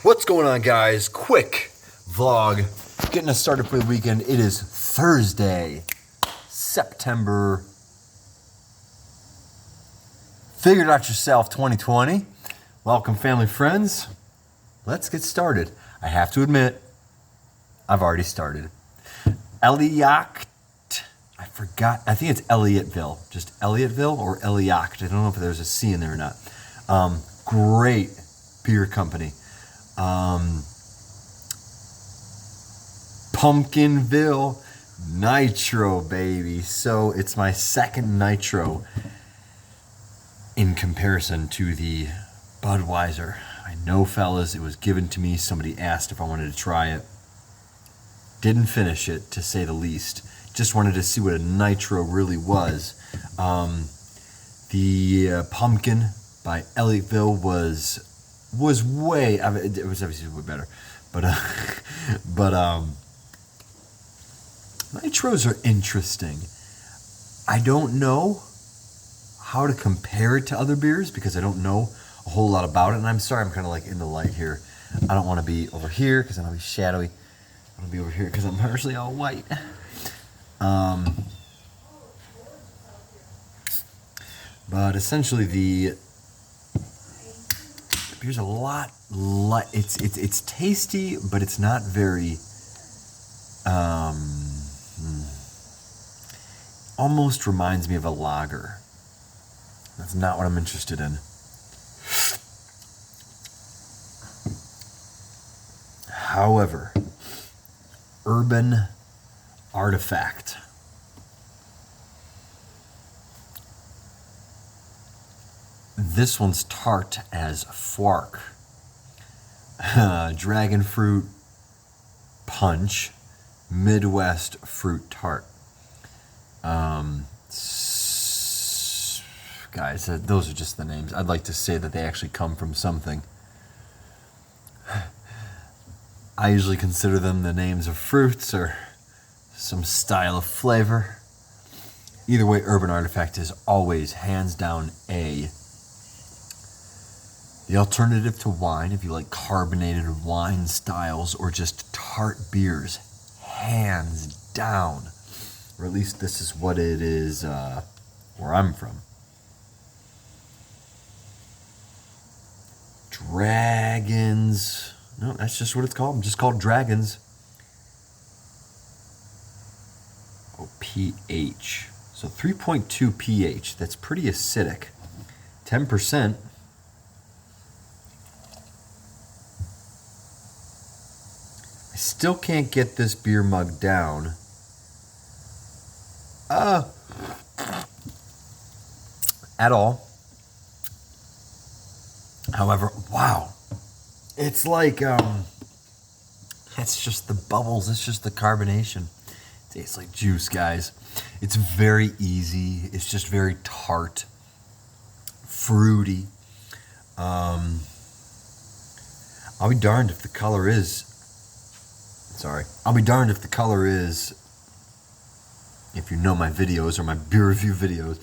What's going on, guys? Quick vlog, getting us started for the weekend. It is Thursday, September. Figure it out yourself 2020. Welcome, family, friends. Let's get started. I have to admit, I've already started. Elliot, I forgot. I think it's Elliotville. Just Elliotville or Elliot. I don't know if there's a C in there or not. Great beer company. Pumpkinville Nitro, baby. So it's my second Nitro in comparison to the Budweiser. I know, fellas, it was given to me. Somebody asked if I wanted to try it. Didn't finish it, to say the least. Just wanted to see what a Nitro really was. The Pumpkin by Elliotville was way, it was obviously way better, but Nitros are interesting. I don't know how to compare it to other beers because I don't know a whole lot about it, and I'm sorry I'm kind of like in the light here. I don't want to be over here because then I'll be shadowy. I want to be over here because I'm partially all white. But essentially the beer's a lot light. It's tasty, but it's not very almost reminds me of a lager. That's not what I'm interested in. However, Urban Artifact. This one's tart as fork. Dragon fruit punch, Midwest fruit tart. Guys, those are just the names. I'd like to say that they actually come from something. I usually consider them the names of fruits or some style of flavor. Either way, Urban Artifact is always hands down the alternative to wine, if you like carbonated wine styles or just tart beers, hands down. Or at least this is what it is where I'm from. Dragons. No, that's just what it's called. Just called Dragons. Oh, pH. So 3.2 pH. That's pretty acidic. 10%. I still can't get this beer mug down. At all. However, wow. It's like, it's just the bubbles. It's just the carbonation. It tastes like juice, guys. It's very easy. It's just very tart, fruity. I'll be darned if the color is, if you know my videos or my beer review videos,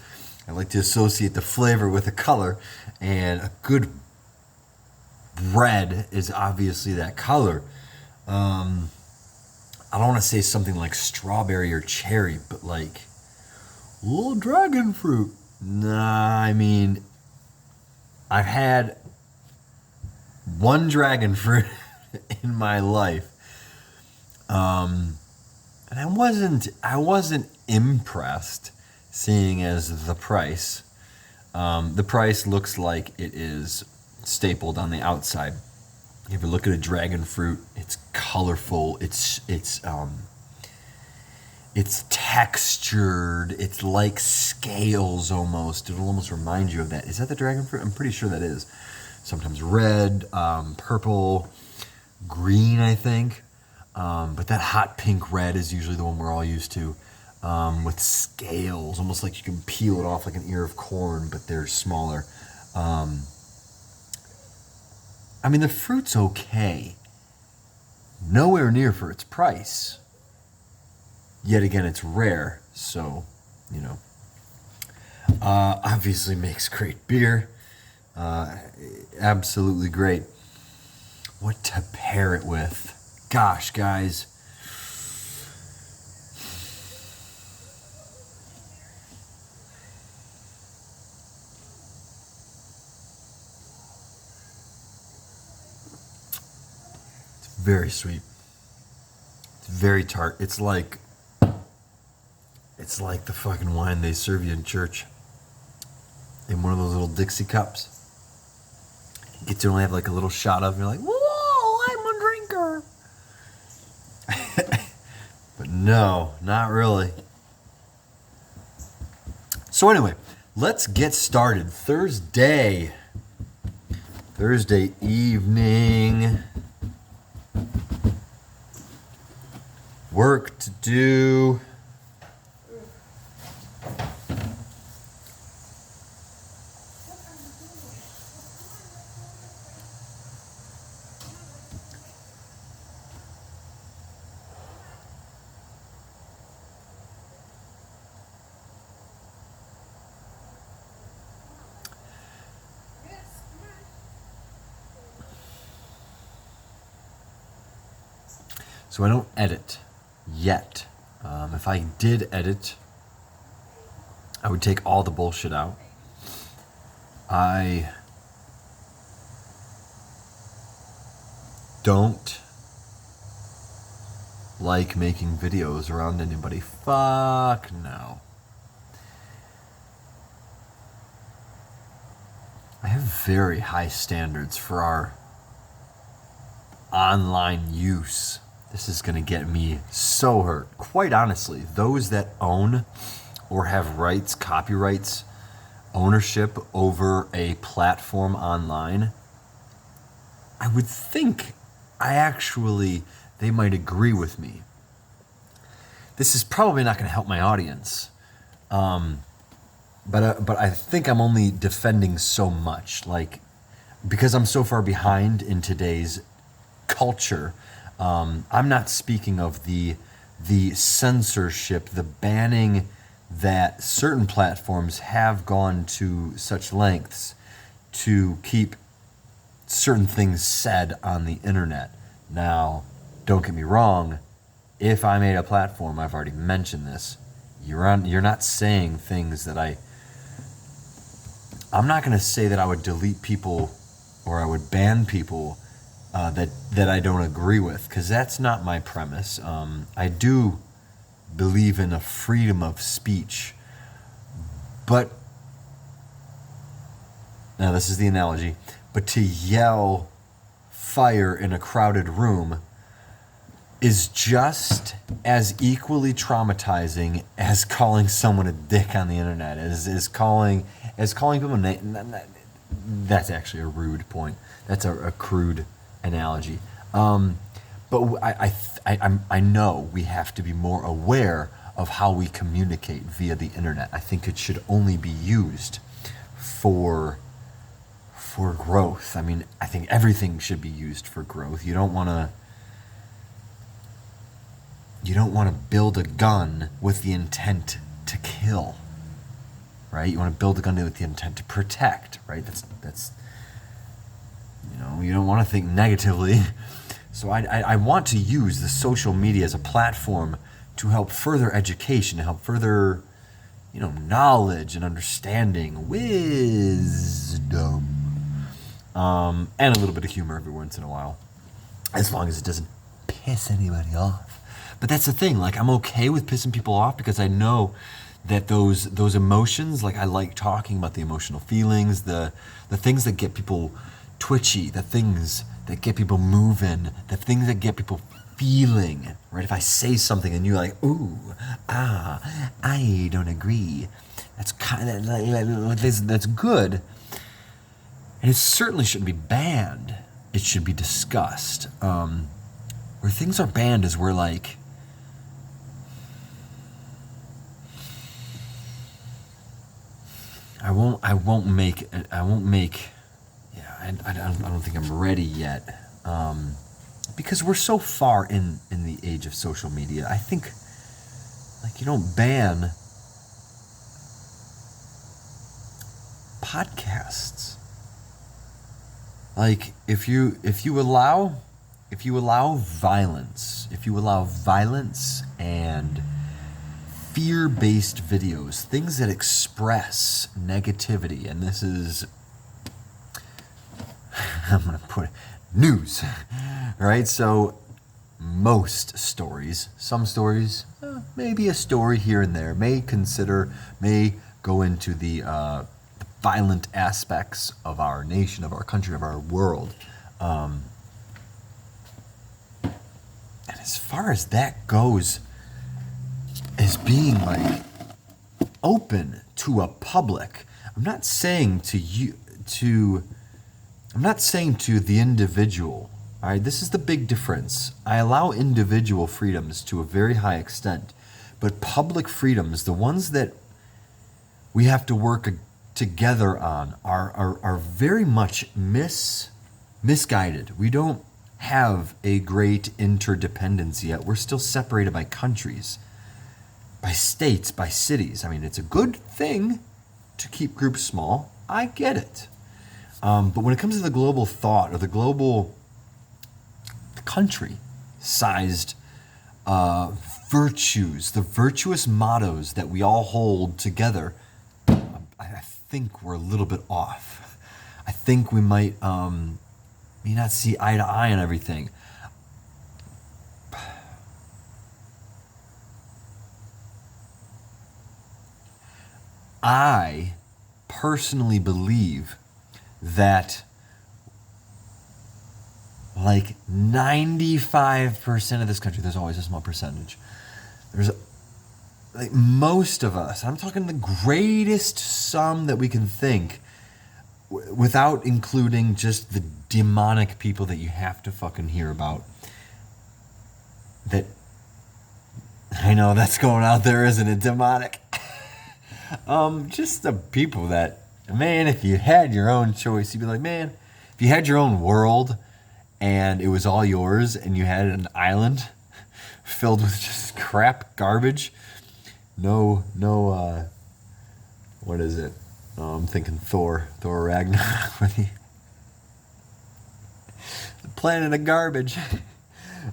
I like to associate the flavor with the color, and a good red is obviously that color. I don't want to say something like strawberry or cherry, but like a little dragon fruit. Nah, I mean, I've had one dragon fruit in my life. And I wasn't impressed, seeing as the price. The price looks like it is stapled on the outside. If you look at a dragon fruit, it's colorful. It's textured. It's like scales almost. It'll almost remind you of that. Is that the dragon fruit? I'm pretty sure that is. Sometimes red, purple, green, I think. But that hot pink red is usually the one we're all used to, with scales, almost like you can peel it off like an ear of corn, but they're smaller. I mean, the fruit's okay. Nowhere near for its price. Yet again, it's rare, so, you know. Obviously makes great beer. Absolutely great. what to pair it with. Gosh, guys. It's very sweet. It's very tart. It's like the fucking wine they serve you in church. In one of those little Dixie cups. You get to only have like a little shot of, and you're like, whoa, I'm a drinker. But no, not really. So anyway, let's get started. Thursday evening. Work to do. So I don't edit yet. If I did edit, I would take all the bullshit out. I don't like making videos around anybody. Fuck no. I have very high standards for our online use. This is going to get me so hurt. Quite honestly, those that own or have rights, copyrights, ownership over a platform online, I would think they might agree with me. This is probably not going to help my audience. But I think I'm only defending so much, like, because I'm so far behind in today's culture. I'm not speaking of the censorship, the banning that certain platforms have gone to such lengths to keep certain things said on the internet. Now, don't get me wrong, if I made a platform, I've already mentioned this, you're not saying things that I'm not going to say that I would delete people or I would ban people that I don't agree with, because that's not my premise. I do believe in a freedom of speech, but now this is the analogy, but to yell fire in a crowded room is just as equally traumatizing as calling someone a dick on the internet, as calling people that's actually a rude point. That's a crude analogy. But I know we have to be more aware of how we communicate via the internet. I think it should only be used for growth. I mean, I think everything should be used for growth. You don't want to build a gun with the intent to kill, right? You want to build a gun with the intent to protect, right? That's you don't want to think negatively. So I want to use the social media as a platform to help further education, to help further, knowledge and understanding, wisdom, and a little bit of humor every once in a while, as long as it doesn't piss anybody off. But that's the thing, like, I'm okay with pissing people off because I know that those emotions, like, I like talking about the emotional feelings, the things that get people twitchy, the things that get people moving, the things that get people feeling, right? If I say something and you're like, ooh, I don't agree, that's that's good. And it certainly shouldn't be banned. It should be discussed. Where things are banned is where, like, I don't think I'm ready yet, because we're so far in the age of social media. I think, like, you don't ban podcasts. Like if you allow violence, if you allow violence and fear-based videos, things that express negativity, and this is I'm gonna put it, news, right? So most stories, some stories, maybe a story here and there, may go into the violent aspects of our nation, of our country, of our world. And as far as that goes, as being like open to a public, I'm not saying to the individual. All right, this is the big difference. I allow individual freedoms to a very high extent, but public freedoms, the ones that we have to work together on, are very much misguided. We don't have a great interdependence yet. We're still separated by countries, by states, by cities. I mean, it's a good thing to keep groups small. I get it. But when it comes to the global thought or the global country-sized virtues, the virtuous mottos that we all hold together, I think we're a little bit off. I think we may not see eye to eye on everything. I personally believe that like 95% of this country, there's always a small percentage. Like most of us, I'm talking the greatest sum that we can think, without including just the demonic people that you have to fucking hear about. That, I know that's going out there, isn't it? Demonic. Just the people that, man, if you had your own choice, you'd be like, man, if you had your own world and it was all yours and you had an island filled with just crap, garbage, no, what is it? Oh, I'm thinking Thor Ragnarok with the planet of garbage.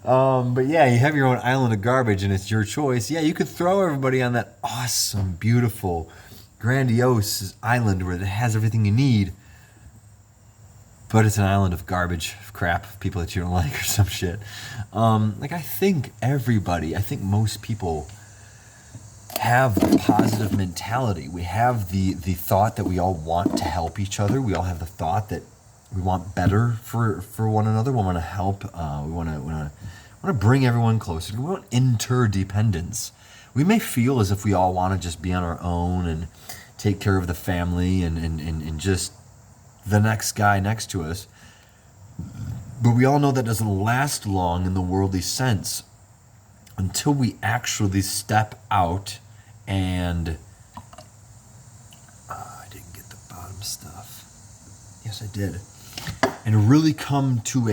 But yeah, you have your own island of garbage and it's your choice. Yeah, you could throw everybody on that awesome, beautiful, grandiose island where it has everything you need. But it's an island of garbage, of crap, of people that you don't like or some shit. I think most people have the positive mentality. We have the thought that we all want to help each other. We all have the thought that we want better for one another. We want to help. We want to bring everyone closer. We want interdependence. We may feel as if we all want to just be on our own and take care of the family and just the next guy next to us. But we all know that doesn't last long in the worldly sense until we actually step out and I didn't get the bottom stuff. Yes, I did. And really come to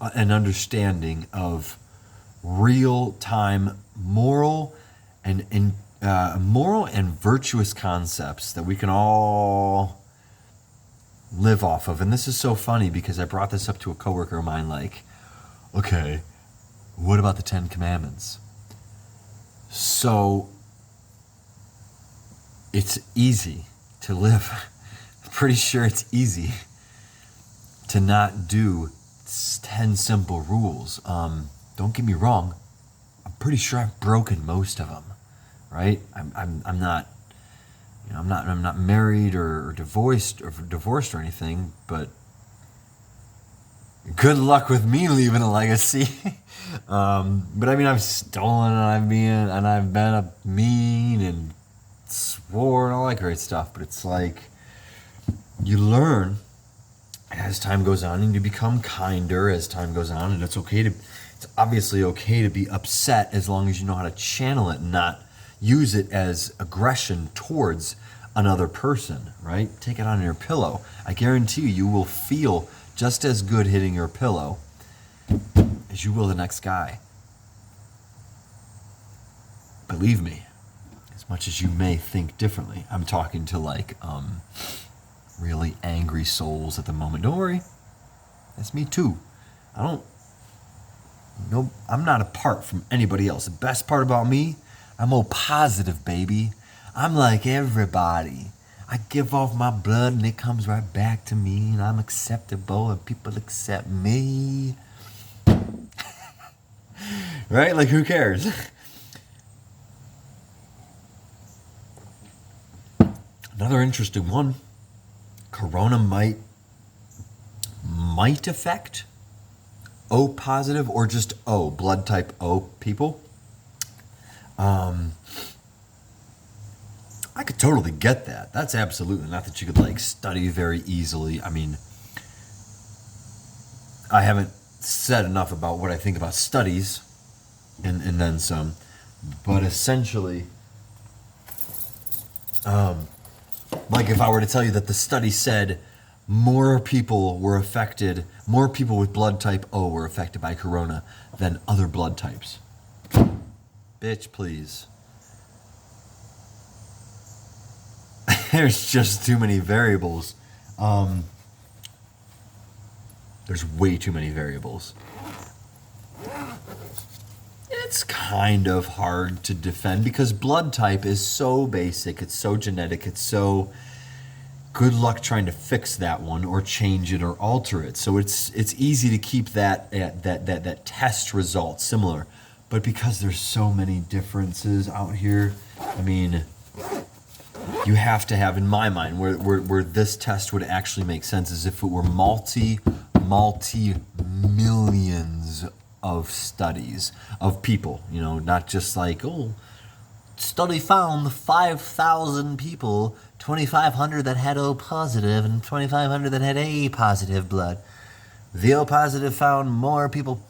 an understanding of real-time moral and virtuous concepts that we can all live off of. And this is so funny because I brought this up to a coworker of mine, like, okay, what about the 10 Commandments? So it's easy to live. I'm pretty sure it's easy to not do 10 simple rules. Don't get me wrong. I'm pretty sure I've broken most of them, right? I'm not, I'm not married or divorced or anything, but good luck with me leaving a legacy. But I mean, I've stolen and I've been a mean and swore and all that great stuff. But it's like you learn as time goes on, and you become kinder as time goes on, and it's obviously okay to be upset as long as you know how to channel it and not use it as aggression towards another person, right? Take it on your pillow. I guarantee you will feel just as good hitting your pillow as you will the next guy. Believe me, as much as you may think differently. I'm talking to really angry souls at the moment. Don't worry. That's me too. I don't, no, I'm not apart from anybody else. The best part about me, I'm O positive, baby. I'm like everybody. I give off my blood and it comes right back to me, and I'm acceptable and people accept me. Right? Like, who cares? Another interesting one. Corona might affect O positive or just O, blood type O people. I could totally get that. That's absolutely not that you could like study very easily. I mean, I haven't said enough about what I think about studies and then some, but essentially, like if I were to tell you that the study said more people with blood type O were affected by corona than other blood types. Bitch, please. There's just too many variables. There's way too many variables. It's kind of hard to defend because blood type is so basic, it's so genetic, it's so good luck trying to fix that one or change it or alter it. So it's easy to keep that test result similar. But because there's so many differences out here, I mean, you have to have, in my mind, where this test would actually make sense is if it were multi-millions of studies of people, you know, not just like, oh, study found 5,000 people, 2,500 that had O positive and 2,500 that had A positive blood. The O positive found more people.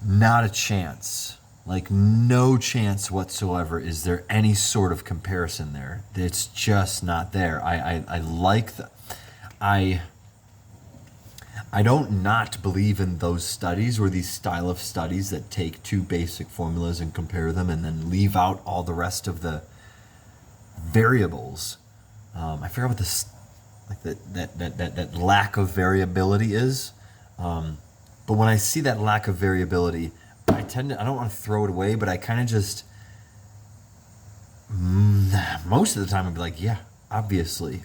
Not a chance. Like, no chance whatsoever is there any sort of comparison there. It's just not there. I like the... I don't not believe in those studies or these style of studies that take two basic formulas and compare them and then leave out all the rest of the variables. I forget what this, like that lack of variability is. But when I see that lack of variability, I don't want to throw it away, but I kind of just, most of the time I'd be like, yeah, obviously,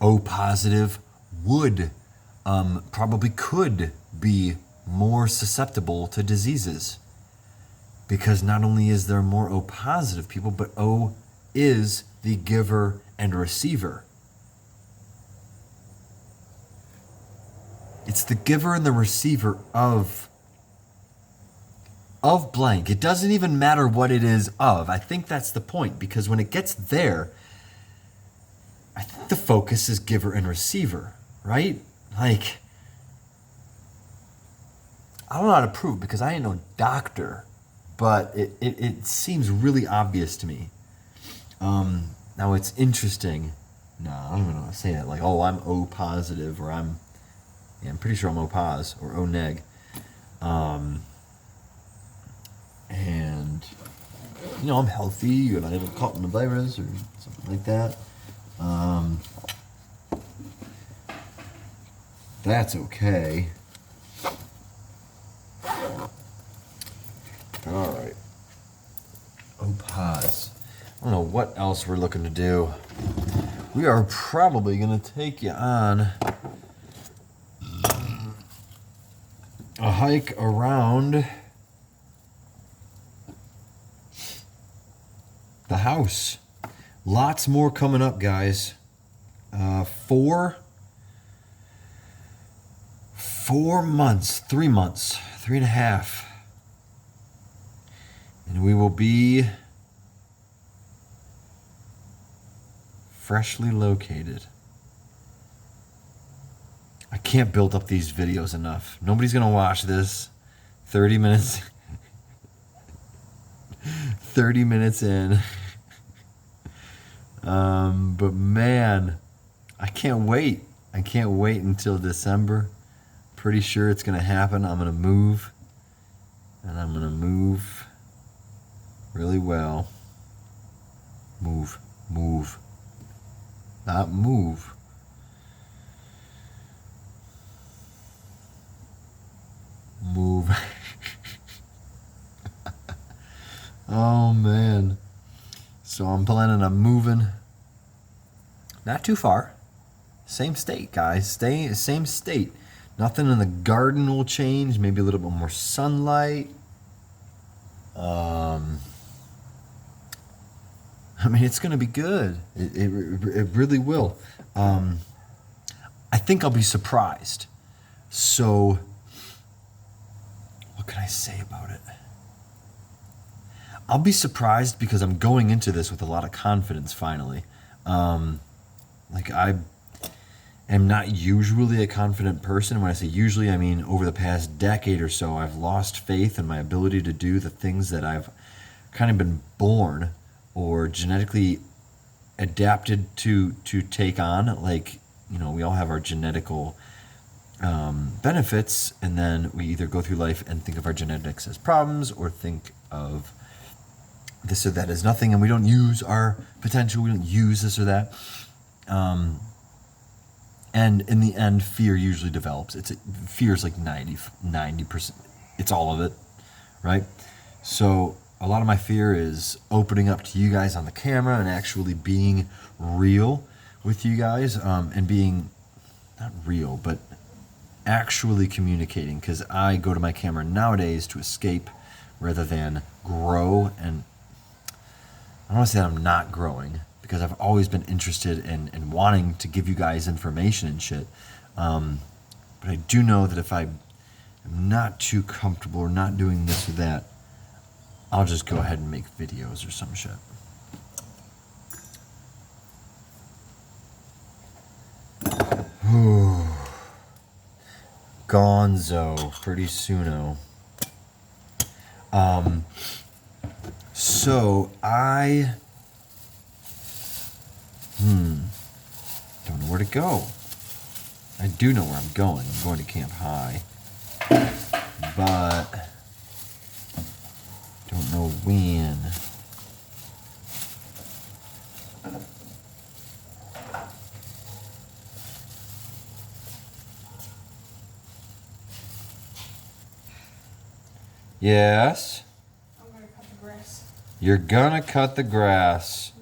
O positive would, probably could be more susceptible to diseases. Because not only is there more O positive people, but O is the giver and receiver. It's the giver and the receiver of blank. It doesn't even matter what it is of. I think that's the point, because when it gets there, I think the focus is giver and receiver, right? Like, I don't know how to prove because I ain't no doctor, but it seems really obvious to me. Now it's interesting. No, I don't even know how to say that. Like, oh, I'm O positive, or I'm pretty sure I'm O pos or O neg. And, you know, I'm healthy and I haven't caught the virus or something like that. That's okay. All right. O pos. I don't know what else we're looking to do. We are probably going to take you on a hike around the house. Lots more coming up, guys. 4 months, 3 months, 3.5. And we will be freshly located. I can't build up these videos enough. Nobody's going to watch this. 30 minutes. 30 minutes in. But man, I can't wait. I can't wait until December. Pretty sure it's going to happen. I'm going to move. And I'm going to move really well. Move. Not move. Oh man. So I'm planning on moving. Not too far. Same state, guys. Same state. Nothing in the garden will change. Maybe a little bit more sunlight. I mean, it's going to be good. It really will. I think I'll be surprised. So, what can I say about it? I'll be surprised because I'm going into this with a lot of confidence finally. Like, I am not usually a confident person. When I say usually, I mean over the past decade or so, I've lost faith in my ability to do the things that I've kind of been born or genetically adapted to take on. Like, you know, we all have our genetical benefits, and then we either go through life and think of our genetics as problems or think of this or that as nothing, and we don't use our potential. We don't use this or that. And in the end, fear usually develops. Fear is like 90%. It's all of it, right? So a lot of my fear is opening up to you guys on the camera and actually being real with you guys, and being not real, but actually communicating. Because I go to my camera nowadays to escape rather than grow. And I don't want to say that I'm not growing, because I've always been interested in wanting to give you guys information and shit. But I do know that if I am not too comfortable or not doing this or that, I'll just go ahead and make videos or some shit. Gonzo, pretty soono. So I don't know where to go. I do know where I'm going. I'm going to Camp High, but don't know when. Yes? I'm going to cut the grass. You're gonna cut the grass.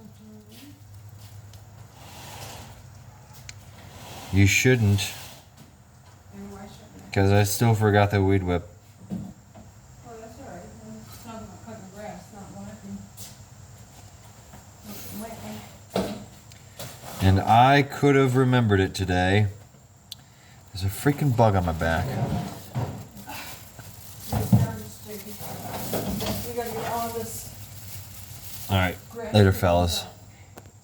You shouldn't, And why shouldn't I? because I still forgot the weed whip. Oh, that's all right. I'm just talking about cutting the grass, not whacking. And I could have remembered it today. There's a freaking bug on my back. We gotta get all of this All right, grass. later, fellas.